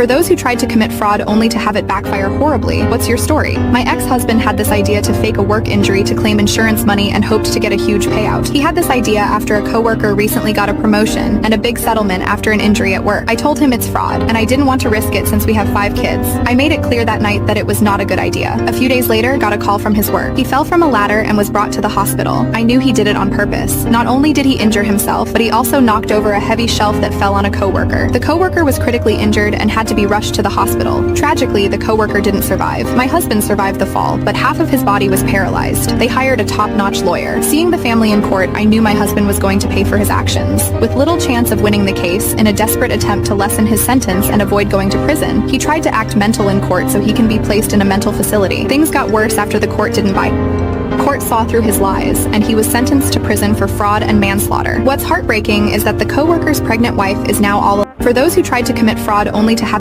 For those who tried to commit fraud only to have it backfire horribly, what's your story? My ex-husband had this idea to fake a work injury to claim insurance money and hoped to get a huge payout. He had this idea after a coworker recently got a promotion and a big settlement after an injury at work. I told him it's fraud, and I didn't want to risk it since we have 5 kids. I made it clear that night that it was not a good idea. A few days later, got a call from his work. He fell from a ladder and was brought to the hospital. I knew he did it on purpose. Not only did he injure himself, but he also knocked over a heavy shelf that fell on a coworker. The coworker was critically injured and had to be rushed to the hospital. Tragically, the coworker didn't survive. My husband survived the fall, but half of his body was paralyzed. They hired a top-notch lawyer. Seeing the family in court, I knew my husband was going to pay for his actions. With little chance of winning the case, in a desperate attempt to lessen his sentence and avoid going to prison, he tried to act mental in court so he can be placed in a mental facility. Things got worse after the court didn't buy. Court saw through his lies, and he was sentenced to prison for fraud and manslaughter. What's heartbreaking is that the coworker's pregnant wife is now all. For those who tried to commit fraud only to have